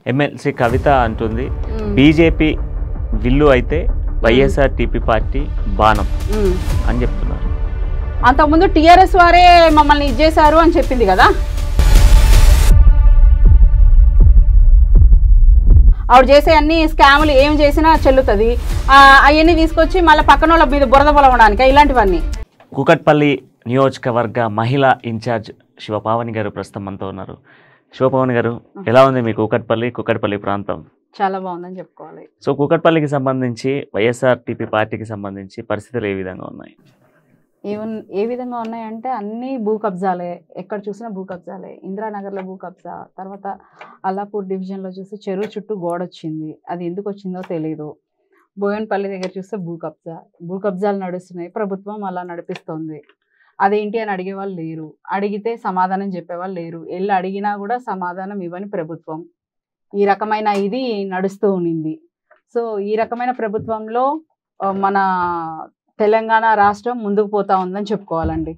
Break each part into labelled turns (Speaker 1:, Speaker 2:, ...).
Speaker 1: MLC కవిత అంటుంది BJP విల్లు అయితే YSRTP party బాణం అని చెప్తున్నారు.
Speaker 2: అంతకుముందు టీఆర్ఎస్ వారే మమ్మల్ని ఇచ్చేశారు అని చెప్పింది కదా. ఆవిడ చేసే అన్ని స్కాములు ఏం చేసినా చెల్లుతుంది. అవన్నీ తీసుకొచ్చి మళ్ళీ పక్కన వాళ్ళ మీద బురద పొలవడానికి ఇలాంటివన్నీ.
Speaker 1: కూకట్పల్లి నియోజకవర్గ మహిళా ఇన్ఛార్జ్ శివపావని గారు ప్రస్తుతం మనతో ఉన్నారు. శివపావని గారు, ఎలా ఉంది మీ కూకట్పల్లి ప్రాంతం?
Speaker 2: చాలా బాగుందని చెప్పుకోవాలి.
Speaker 1: సో కూకట్పల్లికి సంబంధించి వైఎస్ఆర్టీపీ పార్టీకి సంబంధించి పరిస్థితులు ఏ విధంగా ఉన్నాయి?
Speaker 2: ఏ విధంగా ఉన్నాయంటే అన్ని భూ కబ్జాలే, ఎక్కడ చూసినా భూ కబ్జాలే. ఇందిరానగర్లో భూ కబ్జా, తర్వాత అల్లాపూర్ డివిజన్లో చూస్తే చెరువు చుట్టూ గోడ వచ్చింది, అది ఎందుకు వచ్చిందో తెలియదు. బోయన్పల్లి దగ్గర చూస్తే భూ కబ్జాలు నడుస్తున్నాయి, ప్రభుత్వం అలా నడిపిస్తోంది. అదేంటి అని అడిగేవాళ్ళు లేరు, అడిగితే సమాధానం చెప్పేవాళ్ళు లేరు, వెళ్ళి అడిగినా కూడా సమాధానం ఇవ్వని ప్రభుత్వం. ఈ రకమైన ఇది నడుస్తూ ఉన్నింది. సో ఈ రకమైన ప్రభుత్వంలో మన తెలంగాణ రాష్ట్రం ముందుకు పోతా ఉందని చెప్పుకోవాలండి.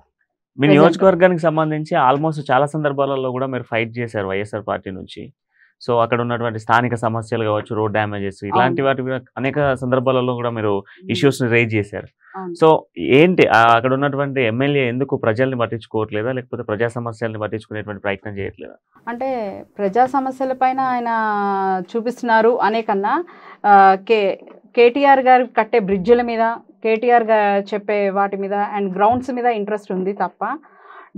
Speaker 1: మీ నియోజకవర్గానికి సంబంధించి ఆల్మోస్ట్ చాలా సందర్భాలలో కూడా మీరు ఫైట్ చేశారు వైఎస్ఆర్ పార్టీ నుంచి. సో అక్కడ ఉన్నటువంటి స్థానిక సమస్యలు కావచ్చు, రోడ్ డ్యామేజెస్, ఇలాంటి వాటి అనేక సందర్భాలలో కూడా మీరు ఇష్యూస్ ని రేజ్ చేశారు. సో ఏంటి అక్కడ ఉన్నటువంటి ఎమ్మెల్యే ఎందుకు ప్రజల్ని పట్టించుకోవట్లేదా, లేకపోతే ప్రజా సమస్యల్ని పట్టించుకునేటువంటి ప్రయత్నం చేయట్లేదా?
Speaker 2: అంటే ప్రజా సమస్యల పైన ఆయన చూపిస్తున్నారు అనే కన్నా కేటీఆర్ గారు కట్టే బ్రిడ్జిల మీద, కేటీఆర్ గారు చెప్పే వాటి మీద అండ్ గ్రౌండ్స్ మీద ఇంట్రెస్ట్ ఉంది తప్ప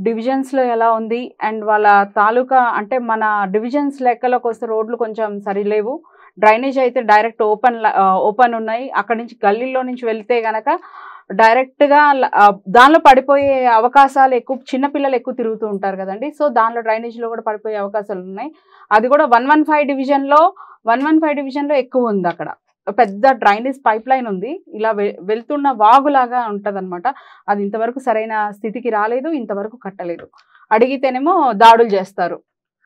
Speaker 2: డివిజన్స్లో ఎలా ఉంది అండ్ వాళ్ళ తాలూకా అంటే మన డివిజన్స్ లెక్కలోకి వస్తే రోడ్లు కొంచెం సరిలేవు, డ్రైనేజ్ అయితే డైరెక్ట్ ఓపెన్ ఉన్నాయి. అక్కడి నుంచి గల్లీలో నుంచి వెళ్తే గనక డైరెక్ట్గా దానిలో పడిపోయే అవకాశాలు ఎక్కువ, చిన్నపిల్లలు ఎక్కువ తిరుగుతూ ఉంటారు కదండి. సో దానిలో డ్రైనేజ్లో కూడా పడిపోయే అవకాశాలు ఉన్నాయి. అది కూడా 115 డివిజన్లో ఎక్కువ ఉంది. అక్కడ పెద్ద డ్రైనేజ్ పైప్ లైన్ ఉంది, ఇలా వెళ్తున్న వాగులాగా ఉంటుంది అనమాట. అది ఇంతవరకు సరైన స్థితికి రాలేదు, ఇంతవరకు కట్టలేదు. అడిగితేనేమో దాడులు చేస్తారు.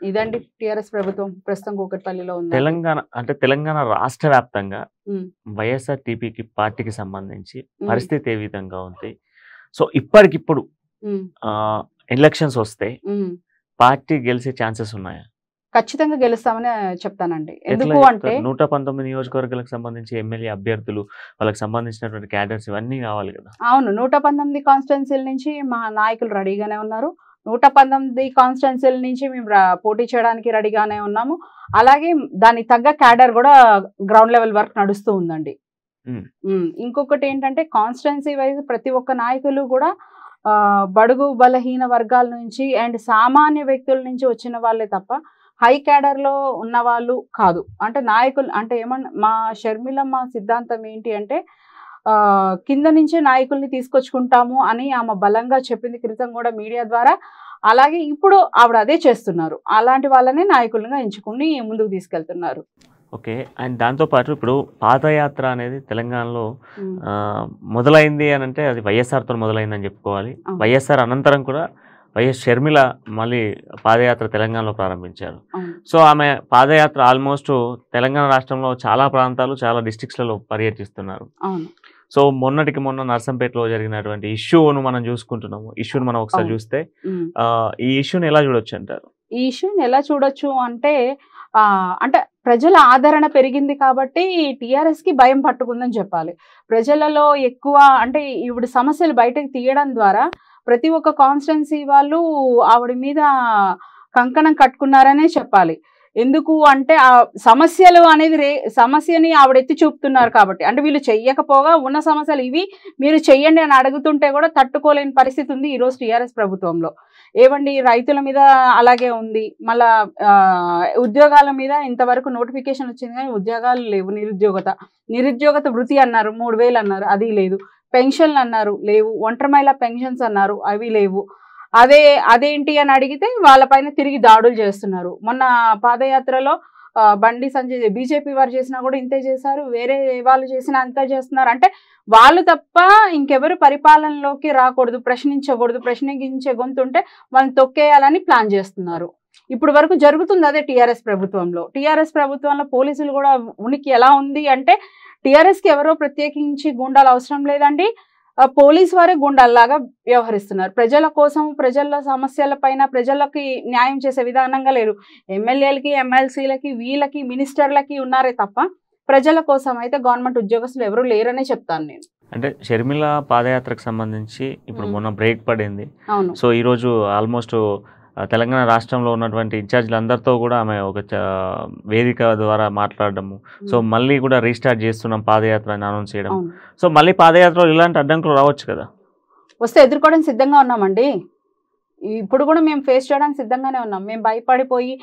Speaker 2: ఇదండి టిఆర్ఎస్ ప్రభుత్వం ప్రస్తుతం కూకట్పల్లిలో ఉంది.
Speaker 1: తెలంగాణ రాష్ట్ర వ్యాప్తంగా వైఎస్ఆర్టీపీ పార్టీకి సంబంధించి పరిస్థితి ఏ విధంగా ఉంది? సో ఇప్పటికిప్పుడు ఎలక్షన్స్ వస్తే పార్టీ గెలిచే ఛాన్సెస్ ఉన్నాయా?
Speaker 2: ఖచ్చితంగా గెలుస్తామని చెప్తానండి. ఎందుకు అంటే
Speaker 1: 119 నియోజకవర్గాలకు సంబంధించి ఎమ్మెల్యే అభ్యర్థులు, వాళ్ళకి సంబంధించినటువంటి క్యాడర్స్ ఇవన్నీ కావాలి కదా.
Speaker 2: అవును, 119 కాన్స్టిట్యున్సీల నుంచి మా నాయకులు రెడీగానే ఉన్నారు. 119 కాన్స్టిట్యున్సీల నుంచి మేము పోటీ చేయడానికి రెడీగానే ఉన్నాము. అలాగే దానికి తగ్గ క్యాడర్ కూడా గ్రౌండ్ లెవెల్ వర్క్ నడుస్తూ ఉందండి. ఇంకొకటి ఏంటంటే కాన్స్టిట్యున్సీ వైజ్ ప్రతి ఒక్క నాయకులు కూడా బడుగు బలహీన వర్గాల నుంచి అండ్ సామాన్య వ్యక్తుల నుంచి వచ్చిన వాళ్ళే తప్ప హై క్యాడర్లో ఉన్న వాళ్ళు కాదు. అంటే నాయకులు అంటే మా షర్మిలమ్మ సిద్ధాంతం ఏంటి అంటే కింద నుంచే నాయకుల్ని తీసుకొచ్చుకుంటాము అని ఆమె బలంగా చెప్పింది క్రితం కూడా మీడియా ద్వారా. అలాగే ఇప్పుడు ఆవిడ అదే చేస్తున్నారు. అలాంటి వాళ్ళనే నాయకులుగా ఎంచుకుని ముందుకు తీసుకెళ్తున్నారు.
Speaker 1: ఓకే. అండ్ దాంతోపాటు ఇప్పుడు పాదయాత్ర అనేది తెలంగాణలో మొదలైంది అని అంటే అది వైఎస్ఆర్తో మొదలైందని చెప్పుకోవాలి. వైఎస్ఆర్ అనంతరం కూడా వైఎస్ షర్మిల మళ్ళీ పాదయాత్ర తెలంగాణలో ప్రారంభించారు. సో ఆమె పాదయాత్ర ఆల్మోస్ట్ తెలంగాణ రాష్ట్రంలో చాలా ప్రాంతాలు, చాలా డిస్ట్రిక్ట్స్లలో పర్యటిస్తున్నారు. సో మొన్నటికి మొన్న నర్సంపేటలో జరిగినటువంటి ఇష్యూను మనం చూసుకుంటున్నాము. ఇష్యూని మనం ఒకసారి చూస్తే ఈ ఇష్యూని ఎలా చూడొచ్చు అంటారు?
Speaker 2: ఈ ఇష్యూని ఎలా చూడొచ్చు అంటే అంటే ప్రజల ఆదరణ పెరిగింది కాబట్టి టీఆర్ఎస్ కి భయం పట్టుకుందని చెప్పాలి. ప్రజలలో ఎక్కువ అంటే ఈవిడ సమస్యలు బయటకు తీయడం ద్వారా ప్రతి ఒక్క కాన్స్టిట్యున్సీ వాళ్ళు ఆవిడ మీద కంకణం కట్టుకున్నారనే చెప్పాలి. ఎందుకు అంటే ఆ సమస్యలు అనేది సమస్యని ఆవిడ ఎత్తి చూపుతున్నారు కాబట్టి. అంటే వీళ్ళు చెయ్యకపోగా ఉన్న సమస్యలు ఇవి మీరు చెయ్యండి అని అడుగుతుంటే కూడా తట్టుకోలేని పరిస్థితి ఉంది ఈరోజు టీఆర్ఎస్ ప్రభుత్వంలో. ఏవండి రైతుల మీద అలాగే ఉంది, మళ్ళా ఉద్యోగాల మీద ఇంతవరకు నోటిఫికేషన్ వచ్చింది కానీ ఉద్యోగాలు లేవు. నిరుద్యోగత వృత్తి అన్నారు, 3000 అన్నారు, అది లేదు. పెన్షన్లు అన్నారు, లేవు. ఒంటరి మహిళా పెన్షన్స్ అన్నారు, అవి లేవు. అదేంటి అని అడిగితే వాళ్ళపైన తిరిగి దాడులు చేస్తున్నారు. మొన్న పాదయాత్రలో బండి సంజయ్ బీజేపీ వారు చేసినా కూడా ఇంతే చేశారు, వేరే వాళ్ళు చేసినా అంతే చేస్తున్నారు. అంటే వాళ్ళు తప్ప ఇంకెవరు పరిపాలనలోకి రాకూడదు, ప్రశ్నించకూడదు, ప్రశ్నించే గొంతుంటే వాళ్ళని తొక్కేయాలని ప్లాన్ చేస్తున్నారు. ఇప్పుడు వరకు జరుగుతుంది అదే టీఆర్ఎస్ ప్రభుత్వంలో పోలీసులు కూడా ఉనికి ఎలా ఉంది అంటే టీఆర్ఎస్కి ఎవరో ప్రత్యేకించి గుండాలు అవసరం లేదండి. పోలీస్ వారే గుండాల్లాగా వ్యవహరిస్తున్నారు. ప్రజల కోసం, ప్రజల సమస్యల పైన ప్రజలకి న్యాయం చేసే విధానంగా లేరు. ఎమ్మెల్యేలకి, ఎమ్మెల్సీలకి, వీళ్ళకి, మినిస్టర్లకి ఉన్నారే తప్ప ప్రజల కోసం అయితే గవర్నమెంట్ ఉద్యోగస్తులు ఎవరు లేరనే చెప్తాను నేను.
Speaker 1: అంటే షర్మిల పాదయాత్రకు సంబంధించి ఇప్పుడు మొన్న బ్రేక్ పడింది.
Speaker 2: అవును.
Speaker 1: సో ఈరోజు ఆల్మోస్ట్ తెలంగాణ రాష్ట్రంలో ఉన్నటువంటి ఇన్ఛార్జీలందరితో కూడా ఆమె ఒక వేదిక ద్వారా మాట్లాడడము, సో మళ్ళీ కూడా రీస్టార్ట్ చేస్తున్నాం పాదయాత్ర అని అనౌన్స్ చేయడం. సో మళ్ళీ పాదయాత్రలో ఇలాంటి అడ్డంకులు రావచ్చు కదా?
Speaker 2: వస్తే ఎదుర్కోవడానికి సిద్ధంగా ఉన్నామండి. ఇప్పుడు కూడా మేము ఫేస్ చేయడానికి సిద్ధంగానే ఉన్నాం. మేము భయపడిపోయి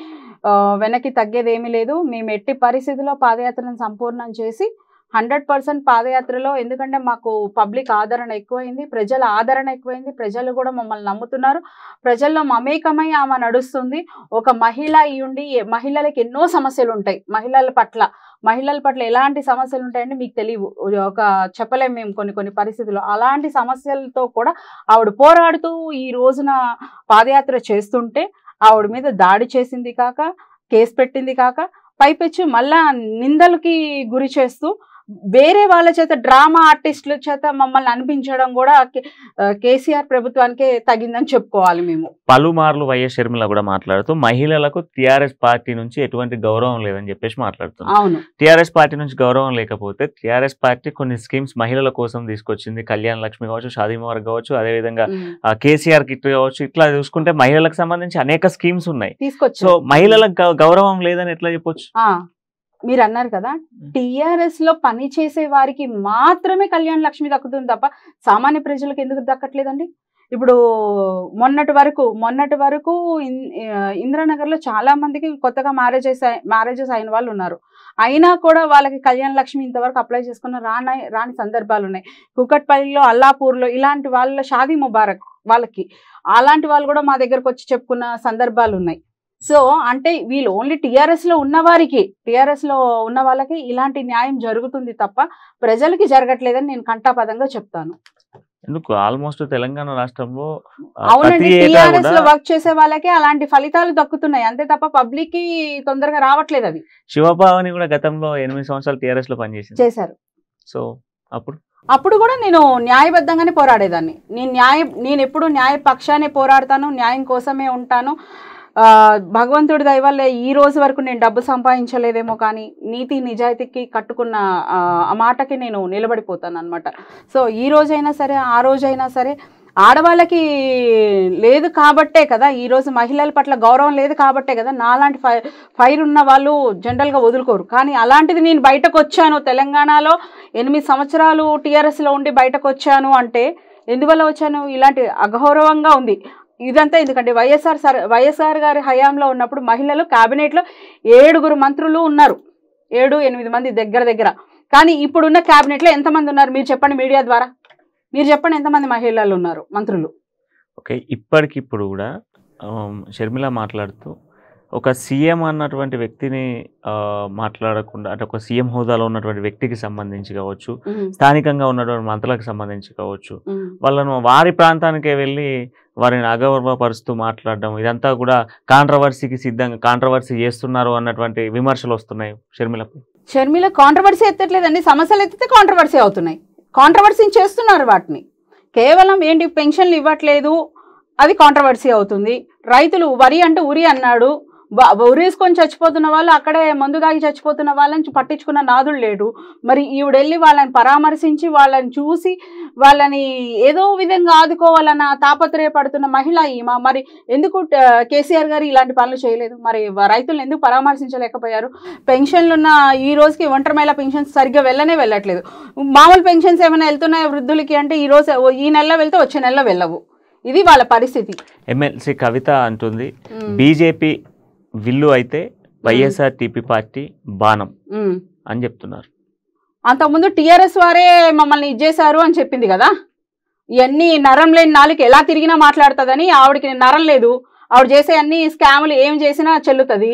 Speaker 2: వెనక్కి తగ్గేది ఏమీ లేదు. మేము ఎట్టి పరిస్థితుల్లో పాదయాత్రను సంపూర్ణం చేసి 100% పాదయాత్రలో, ఎందుకంటే మాకు పబ్లిక్ ఆదరణ ఎక్కువైంది, ప్రజల ఆదరణ ఎక్కువైంది, ప్రజలు కూడా మమ్మల్ని నమ్ముతున్నారు, ప్రజల్లో మమేకమై ఆమె నడుస్తుంది. ఒక మహిళ అయ్యుండి మహిళలకు ఎన్నో సమస్యలు ఉంటాయి. మహిళల పట్ల ఎలాంటి సమస్యలు ఉంటాయంటే మీకు తెలియవు, ఒక చెప్పలేము మేము కొన్ని పరిస్థితుల్లో. అలాంటి సమస్యలతో కూడా ఆవిడ పోరాడుతూ ఈ రోజున పాదయాత్ర చేస్తుంటే ఆవిడ మీద దాడి చేసింది కాక, కేసు పెట్టింది కాక, పైపెచ్చు మళ్ళా నిందలకి గురి చేస్తూ వేరే వాళ్ళ చేత, డ్రామా ఆర్టిస్టుల చేత మమ్మల్ని అనిపించడం కూడా కేసీఆర్ ప్రభుత్వానికే తగిందని చెప్పుకోవాలి. మేము
Speaker 1: పలుమార్లు వైఎస్ షర్మిల కూడా మాట్లాడుతూ మహిళలకు టీఆర్ఎస్ పార్టీ నుంచి ఎటువంటి గౌరవం లేదని చెప్పేసి మాట్లాడుతున్నాం.
Speaker 2: అవును,
Speaker 1: టీఆర్ఎస్ పార్టీ నుంచి గౌరవం లేకపోతే టీఆర్ఎస్ పార్టీ కొన్ని స్కీమ్స్ మహిళల కోసం తీసుకొచ్చింది. కళ్యాణ లక్ష్మి కావచ్చు, షాదీ ముబారక్ కావచ్చు, అదేవిధంగా కేసీఆర్ కిట్ కావచ్చు. ఇట్లా చూసుకుంటే మహిళలకు సంబంధించి అనేక స్కీమ్స్ ఉన్నాయి. సో మహిళలకు గౌరవం లేదని ఎట్లా చెప్పొచ్చు?
Speaker 2: మీరు అన్నారు కదా, టీఆర్ఎస్ లో పని చేసే వారికి మాత్రమే కళ్యాణ లక్ష్మి దక్కుతుంది తప్ప సామాన్య ప్రజలకు ఎందుకు దక్కట్లేదండి? ఇప్పుడు మొన్నటి వరకు ఇంద్రానగర్ లో చాలా మందికి కొత్తగా మ్యారేజెస్ అయిన వాళ్ళు ఉన్నారు. అయినా కూడా వాళ్ళకి కళ్యాణ లక్ష్మి ఇంతవరకు అప్లై చేసుకున్న రాని సందర్భాలు ఉన్నాయి. కుకట్పల్లిలో, అల్లాపూర్లో ఇలాంటి వాళ్ళ షాదీ ముబారక్ వాళ్ళకి, అలాంటి వాళ్ళు కూడా మా దగ్గరకు వచ్చి చెప్పుకున్న సందర్భాలు ఉన్నాయి. సో అంటే వీళ్ళు ఓన్లీ టీఆర్ఎస్ లో ఉన్న వాళ్ళకి ఇలాంటి న్యాయం జరుగుతుంది తప్ప ప్రజలకి జరగట్లేదని నేను కంటాపదంగా చెప్తాను.
Speaker 1: ఎందుకు ఆల్మోస్ట్ తెలంగాణ రాష్ట్రంలో
Speaker 2: అవునండి, టీఆర్ఎస్ లో వర్క్ చేసే వాళ్ళకి అలాంటి ఫలితాలు దక్కుతున్నాయి అంతే తప్ప పబ్లిక్ కి తొందరగా రావట్లేదు. అవి
Speaker 1: శివపావని కూడా గతంలో 8 సంవత్సరాలు టీఆర్ఎస్ లో పనిచేశారు. సో
Speaker 2: అప్పుడు కూడా నేను న్యాయబద్ధంగానే పోరాడేదాన్ని. నేను ఎప్పుడు న్యాయ పక్షానే పోరాడతాను, న్యాయం కోసమే ఉంటాను. భగవంతుడి దయ వల్ల ఈ రోజు వరకు నేను డబ్బు సంపాదించలేదేమో కానీ నీతి నిజాయితీకి కట్టుకున్న ఆ మాటకి నేను నిలబడిపోతాను అనమాట. సో ఈ రోజైనా సరే, ఆ రోజైనా సరే, ఆడవాళ్ళకి లేదు కాబట్టే కదా ఈరోజు మహిళల పట్ల గౌరవం లేదు కాబట్టే కదా నాలాంటి ఫైర్ ఉన్న వాళ్ళు జనరల్గా వదులుకోరు. కానీ అలాంటిది నేను బయటకు వచ్చాను, తెలంగాణలో 8 సంవత్సరాలు టీఆర్ఎస్లో ఉండి బయటకు వచ్చాను అంటే ఎందువల్ల వచ్చాను? ఇలాంటి అగౌరవంగా ఉంది ఇదంతా. ఎందుకంటే వైఎస్ఆర్ గారి హయాంలో ఉన్నప్పుడు మహిళలు క్యాబినెట్లో 7 మంత్రులు ఉన్నారు, 7-8 మంది దగ్గర. కానీ ఇప్పుడున్న క్యాబినెట్లో ఎంతమంది ఉన్నారు మీరు చెప్పండి? మీడియా ద్వారా మీరు చెప్పండి, ఎంతమంది మహిళలు ఉన్నారు మంత్రులు?
Speaker 1: ఓకే, ఇప్పటికిప్పుడు కూడా షర్మిల మాట్లాడుతూ ఒక సీఎం అన్నటువంటి వ్యక్తిని మాట్లాడకుండా, అంటే ఒక సీఎం హోదాలో ఉన్నటువంటి వ్యక్తికి సంబంధించి కావచ్చు, స్థానికంగా ఉన్నటువంటి మంత్రులకు సంబంధించి కావచ్చు, వాళ్ళను వారి ప్రాంతానికే వెళ్ళి వారిని అగౌరవపరుస్తూ మాట్లాడడం, ఇదంతా కూడా కాంట్రవర్సీ చేస్తున్నారు అన్నటువంటి విమర్శలు వస్తున్నాయి షర్మిల
Speaker 2: కాంట్రవర్సీ ఎత్తట్లేదండి, సమస్యలు ఎత్తితే కాంట్రవర్సీ అవుతున్నాయి. కాంట్రవర్సీ చేస్తున్నారు వాటిని. కేవలం ఏంటి, పెన్షన్లు ఇవ్వట్లేదు, అది కాంట్రవర్సీ అవుతుంది. రైతులు వరి అంటే ఉరి అన్నాడు, ఉరేసుకొని చచ్చిపోతున్న వాళ్ళు, అక్కడే మందు దాగి చచ్చిపోతున్న వాళ్ళని పట్టించుకున్న నాదుడు లేడు. మరి ఈవిడెళ్ళి వాళ్ళని పరామర్శించి వాళ్ళని చూసి వాళ్ళని ఏదో విధంగా ఆదుకోవాలన్న తాపత్రయపడుతున్న మహిళ ఈమె. మరి ఎందుకు కేసీఆర్ గారు ఇలాంటి పనులు చేయలేదు? మరి రైతులను ఎందుకు పరామర్శించలేకపోయారు? పెన్షన్లున్న ఈ రోజుకి ఒంటరి మహిళా పెన్షన్స్ సరిగ్గా వెళ్ళట్లేదు. మామూలు పెన్షన్స్ ఏమైనా వెళ్తున్నాయి వృద్ధులకి అంటే ఈ నెలలో వెళ్తే వచ్చే నెలలో వెళ్ళవు. ఇది వాళ్ళ పరిస్థితి.
Speaker 1: ఎమ్మెల్సీ కవిత అంటుంది బీజేపీ విల్లు అయితే వైఎస్ఆర్టీపీ పార్టీ బాణం అని చెప్తున్నారు.
Speaker 2: అంతకుముందు టీఆర్ఎస్ వారే మమ్మల్ని ఇచ్చేశారు అని చెప్పింది కదా. ఇవన్నీ నరం లేని నాలుగు ఎలా తిరిగినా మాట్లాడుతుందని, ఆవిడకి నరం లేదు, ఆవిడ చేసే అన్ని స్కాములు ఏం చేసినా చెల్లుతుంది.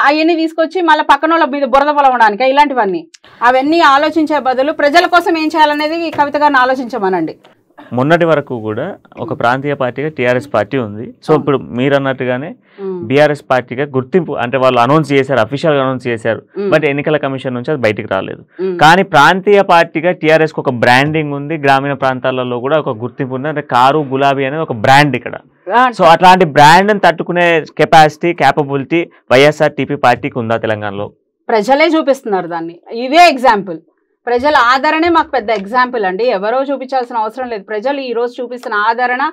Speaker 2: అవన్నీ తీసుకొచ్చి మళ్ళీ పక్కన వాళ్ళ మీద బురద పొలవడానికి ఇలాంటివన్నీ అవన్నీ ఆలోచించే బదులు ప్రజల కోసం ఏం చేయాలనేది కవిత గారిని ఆలోచించమనండి.
Speaker 1: మొన్నటి వరకు కూడా ఒక ప్రాంతీయ పార్టీగా టీఆర్ఎస్ పార్టీ ఉంది. సో ఇప్పుడు మీరు అన్నట్టుగానే బీఆర్ఎస్ పార్టీగా గుర్తింపు అంటే వాళ్ళు అనౌన్స్ చేశారు, అఫీషియల్ గా అనౌన్స్ చేశారు, బట్ ఎన్నికల కమిషన్ నుంచి అది బయటికి రాలేదు. కానీ ప్రాంతీయ పార్టీగా టీఆర్ఎస్ కు ఒక బ్రాండింగ్ ఉంది, గ్రామీణ ప్రాంతాలలో కూడా ఒక గుర్తింపు ఉంది. అంటే కారు గులాబీ అనేది ఒక బ్రాండ్ ఇక్కడ. సో అట్లాంటి బ్రాండ్ తట్టుకునే కెపాసిటీ, క్యాపబిలిటీ వైఎస్ఆర్టీపీ పార్టీకి ఉందా తెలంగాణలో?
Speaker 2: ప్రజలే చూపిస్తున్నారు దాన్ని. ఇదే ఎగ్జాంపుల్, ప్రజల ఆదరణే మాకు పెద్ద ఎగ్జాంపుల్ అండి. ఎవరో చూపించాల్సిన అవసరం లేదు. ప్రజలు ఈ రోజు చూపిస్తున్న ఆదరణ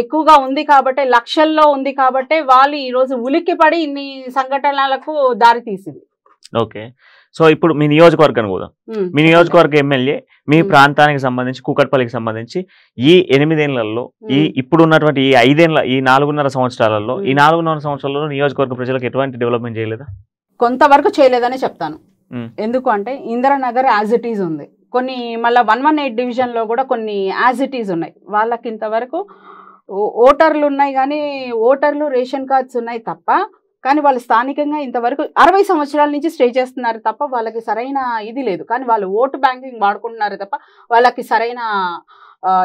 Speaker 2: ఎక్కువగా ఉంది కాబట్టి, లక్షల్లో ఉంది కాబట్టి వాళ్ళు ఈ రోజు ఉలిక్కిపడి ఇన్ని సంఘటనలకు దారి తీసింది.
Speaker 1: ఓకే, సో ఇప్పుడు మీ నియోజకవర్గానికి పోదాం. మీ నియోజకవర్గ ఎమ్మెల్యే మీ ప్రాంతానికి సంబంధించి కూకట్పల్లికి సంబంధించి ఈ 8 ఏళ్లలో ఇప్పుడు ఉన్నటువంటి ఈ 5 ఏళ్ల ఈ 4.5 సంవత్సరాలలో ఈ 4.5 సంవత్సరాలలో నియోజకవర్గ ప్రజలకు ఎటువంటి డెవలప్మెంట్ చేయలేదా?
Speaker 2: కొంతవరకు చేయలేదని చెప్తాను. ఎందుకు అంటే ఇందిరానగర్ యాజ్ ఇట్ ఈజ్ ఉంది, కొన్ని మళ్ళీ 118 డివిజన్లో కూడా కొన్ని యాజ్ ఇట్ ఈజ్ ఉన్నాయి. వాళ్ళకి ఇంతవరకు ఓటర్లు ఉన్నాయి కానీ ఓటర్లు రేషన్ కార్డ్స్ ఉన్నాయి తప్ప, కానీ వాళ్ళు స్థానికంగా ఇంతవరకు 60 సంవత్సరాల నుంచి స్టే చేస్తున్నారు తప్ప వాళ్ళకి సరైన ఇది లేదు. కానీ వాళ్ళు ఓటు బ్యాంకింగ్ వాడుకుంటున్నారు తప్ప వాళ్ళకి సరైన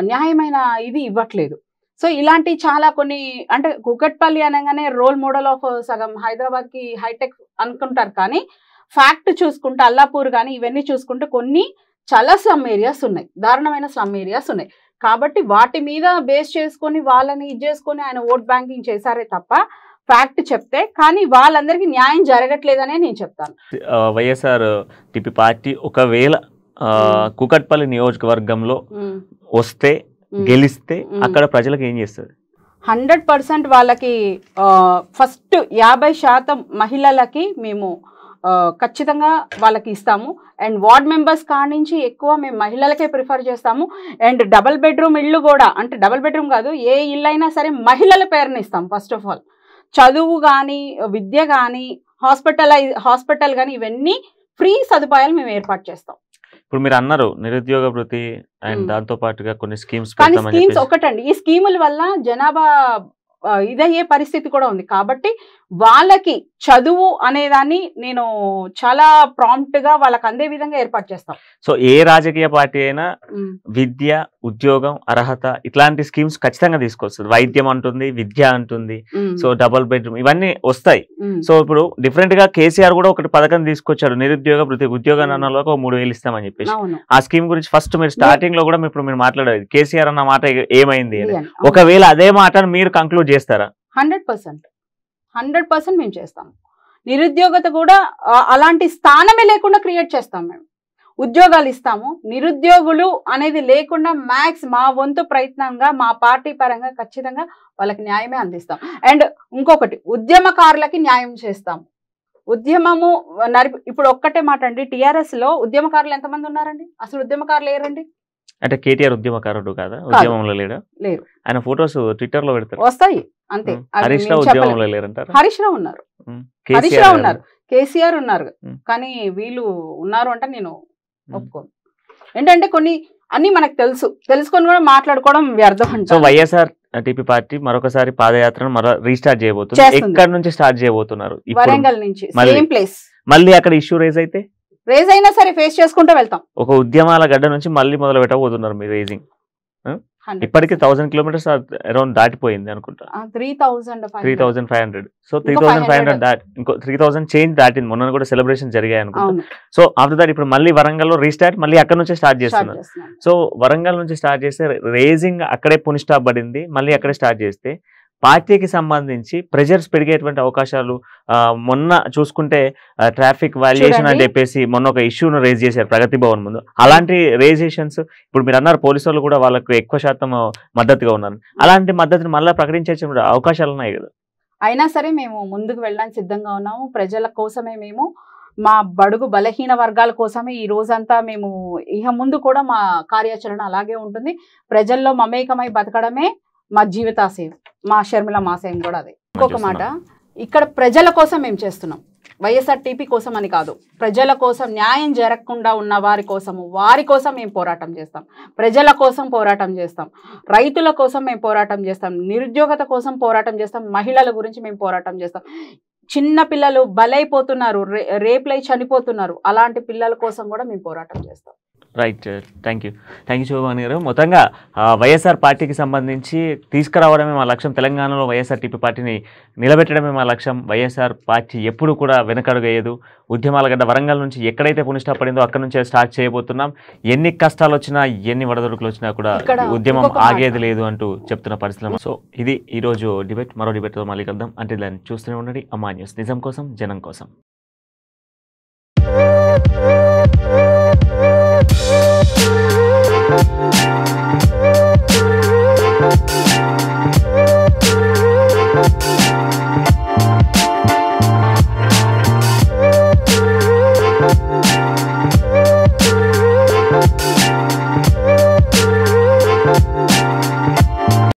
Speaker 2: న్యాయమైన ఇది ఇవ్వట్లేదు. సో ఇలాంటి చాలా కొన్ని అంటే కూకట్పల్లి అనగానే రోల్ మోడల్ ఆఫ్ సగం హైదరాబాద్కి హైటెక్ అనుకుంటారు, కానీ ఫ్యాక్ట్ చూసుకుంటే అల్లాపూర్ కానీ ఇవన్నీ చూసుకుంటే కొన్ని చాలా స్లమ్ ఏరియాస్ ఉన్నాయి, దారుణమైన స్లమ్ ఏరియాస్ ఉన్నాయి. కాబట్టి వాటి మీద బేస్ చేసుకొని వాళ్ళని ఇది చేసుకొని ఆయన ఓట్ బ్యాంకింగ్ చేశారే తప్ప ఫ్యాక్ట్ చెప్తే కానీ వాళ్ళందరికీ న్యాయం జరగట్లేదనే నేను చెప్తాను.
Speaker 1: వైఎస్ఆర్ టీపీ పార్టీ ఒకవేళ కూకట్పల్లి నియోజకవర్గంలో వస్తే గెలిస్తే అక్కడ ప్రజలకు ఏం చేస్తుంది?
Speaker 2: 100% వాళ్ళకి ఫస్ట్ 50% మహిళలకి మేము ఖచ్చితంగా వాళ్ళకి ఇస్తాము. అండ్ వార్డ్ మెంబర్స్ కానించి ఎక్కువ మేము మహిళలకే ప్రిఫర్ చేస్తాము. అండ్ డబుల్ బెడ్రూమ్ ఇళ్ళు కూడా, అంటే డబుల్ బెడ్రూమ్ కాదు, ఏ ఇల్లు అయినా సరే మహిళల పేరుని ఇస్తాం. ఫస్ట్ ఆఫ్ ఆల్ చదువు కానీ విద్య కానీ హాస్పిటల్ కానీ ఇవన్నీ ఫ్రీ సదుపాయాలు మేము ఏర్పాటు చేస్తాం.
Speaker 1: ఇప్పుడు మీరు అన్నారు నిరుద్యోగ భృతి అండ్ దాంతో పాటుగా కొన్ని స్కీమ్స్.
Speaker 2: కానీ స్కీమ్స్ ఒకటండి, ఈ స్కీముల వల్ల జనాభా ఇదయ్యే పరిస్థితి కూడా ఉంది. కాబట్టి వాళ్ళకి చదువు అనేదాన్ని నేను చాలా ప్రాంప్ట్ గా వాళ్ళకి అందే విధంగా ఏర్పాటు చేస్తాం.
Speaker 1: సో ఏ రాజకీయ పార్టీ అయినా విద్య, ఉద్యోగం, అర్హత ఇట్లాంటి స్కీమ్స్ ఖచ్చితంగా తీసుకొస్తుంది. వైద్యం అంటుంది, విద్య అంటుంది, సో డబుల్ బెడ్రూమ్ ఇవన్నీ వస్తాయి. సో ఇప్పుడు డిఫరెంట్ గా కేసీఆర్ కూడా ఒకటి పథకం తీసుకొచ్చాడు, నిరుద్యోగ భృతి, ఉద్యోగం అన్న 3,000 ఇస్తామని చెప్పేసి. ఆ స్కీమ్ గురించి ఫస్ట్ మీరు స్టార్టింగ్ లో కూడా ఇప్పుడు మీరు మాట్లాడేది కేసీఆర్ అన్న మాట ఏమైంది అని, ఒకవేళ అదే మాట మీరు కంక్లూడ్ చేస్తారా?
Speaker 2: 100% మేము చేస్తాము. నిరుద్యోగత కూడా అలాంటి స్థానమే లేకుండా క్రియేట్ చేస్తాం. మేము ఉద్యోగాలు ఇస్తాము, నిరుద్యోగులు అనేది లేకుండా మ్యాక్స్ మా వంతు ప్రయత్నంగా మా పార్టీ పరంగా ఖచ్చితంగా వాళ్ళకి న్యాయమే అందిస్తాం. అండ్ ఇంకొకటి, ఉద్యమకారులకి న్యాయం చేస్తాము. ఉద్యమము ఇప్పుడు ఒక్కటే మాట అండి, టిఆర్ఎస్ లో ఉద్యమకారులు ఎంతమంది ఉన్నారండి? అసలు ఉద్యమకారులు లేరండి.
Speaker 1: అంటే కేటీఆర్ ఉద్యమకారుడు కాదా? ఉద్యమంలో లేడా?
Speaker 2: లేరు.
Speaker 1: ఆయన ఫొటోస్ ట్విట్టర్ లో పెడతారు,
Speaker 2: వస్తాయి అంతే.
Speaker 1: హరీష్ రావు ఉద్యమంలో లేరంటారు.
Speaker 2: హరీష్ రావు ఉన్నారు, కేసీఆర్ ఉన్నారు, కానీ వీళ్ళు ఉన్నారు అంటే నేను ఒప్పుకోను. ఏంటంటే కొన్ని అన్ని మనకు తెలుసుకొని కూడా మాట్లాడుకోవడం వ్యర్థం.
Speaker 1: సో వైఎస్ఆర్ టీపీ పార్టీ మరొకసారి పాదయాత్రను రీస్టార్ట్ చేయబోతుంది. ఎక్కడి నుంచి స్టార్ట్ చేయబోతున్నారు?
Speaker 2: వరంగల్ నుంచి, సేమ్ ప్లేస్.
Speaker 1: మళ్ళీ అక్కడ ఇష్యూ రేజ్ అయినా
Speaker 2: సరే ఫేస్ చేసుకుంటూ వెళ్తాం.
Speaker 1: ఒక ఉద్యమాల గడ్డ నుంచి మళ్ళీ మొదలు పెట్టబోతున్నారు మీరు రేజింగ్. ఇప్పటికి 1000 కిలోమీటర్స్ అరౌండ్ దాటిపోయింది అనుకుంటా. 3,500. సో 3,500 దాటి ఇంకో 3,000 చేంజ్ దాటింది. మొన్న కూడా సెలబ్రేషన్ జరిగాయి అనుకుంటా. సో ఆఫ్టర్ దాట్ ఇప్పుడు మళ్ళీ వరంగల్ లో రీస్టార్ట్, మళ్ళీ అక్కడ నుంచి స్టార్ట్ చేస్తున్నారు. సో వరంగల్ నుంచి స్టార్ట్ చేస్తే రేజింగ్ అక్కడే పుని స్టాప్ పడింది, మళ్ళీ అక్కడే స్టార్ట్ చేస్తే పార్టీకి సంబంధించి ప్రెజర్స్ పెరిగేటువంటి అవకాశాలు. మొన్న చూసుకుంటే ట్రాఫిక్ వాల్యుయేషన్ అని చెప్పేసి మొన్న ఒక ఇష్యూను రేజ్ చేశారు ప్రగతి భవన్ ముందు. అలాంటి రేజేషన్స్ ఇప్పుడు మీరు అన్నారు పోలీసు వాళ్ళు కూడా వాళ్ళకు ఎక్కువ శాతం మద్దతుగా ఉన్నారు. అలాంటి మద్దతుని మళ్ళీ ప్రకటించే అవకాశాలు ఉన్నాయి కదా.
Speaker 2: అయినా సరే మేము ముందుకు వెళ్ళడానికి సిద్ధంగా ఉన్నాము. ప్రజల కోసమే మేము, మా బడుగు బలహీన వర్గాల కోసమే ఈ రోజంతా మేము, ఇక ముందు కూడా మా కార్యాచరణ అలాగే ఉంటుంది. ప్రజల్లో మమేకమై బతకడమే మా జీవితాశయం, మా షర్మిల మాశయం కూడా అదే. ఇంకొక మాట, ఇక్కడ ప్రజల కోసం మేము చేస్తున్నాం, వైఎస్ఆర్టీపీ కోసం అని కాదు. ప్రజల కోసం, న్యాయం జరగకుండా ఉన్న వారి కోసం మేము పోరాటం చేస్తాం. ప్రజల కోసం పోరాటం చేస్తాం, రైతుల కోసం మేము పోరాటం చేస్తాం, నిరుద్యోగత కోసం పోరాటం చేస్తాం, మహిళల గురించి మేము పోరాటం చేస్తాం. చిన్న పిల్లలు బలైపోతున్నారు, రేపులై చనిపోతున్నారు, అలాంటి పిల్లల కోసం కూడా మేము పోరాటం చేస్తాం.
Speaker 1: రైట్. థ్యాంక్ యూ శోభాని గారు. మొత్తంగా వైఎస్ఆర్ పార్టీకి సంబంధించి తీసుకురావడమే మా లక్ష్యం. తెలంగాణలో వైఎస్ఆర్టీపీ పార్టీని నిలబెట్టడమే మా లక్ష్యం. వైఎస్ఆర్ పార్టీ ఎప్పుడు కూడా వెనకడుగు వేయదు. ఉద్యమాల గడ్డ వరంగల్ నుంచి ఎక్కడైతే పునిస్టా పడిందో అక్కడ నుంచే స్టార్ట్ చేయబోతున్నాం. ఎన్ని కష్టాలు వచ్చినా ఎన్ని వడదొడుకులు వచ్చినా కూడా ఉద్యమం ఆగేది లేదు అంటూ చెప్తున్న పరిస్థితులు. సో ఇది ఈరోజు డిబేట్. మరో డిబేట్తో మళ్ళీ కలుద్దాం. అంటే దాన్ని చూస్తూనే ఉండండి అమ్మా న్యూస్, నిజం కోసం జనం కోసం.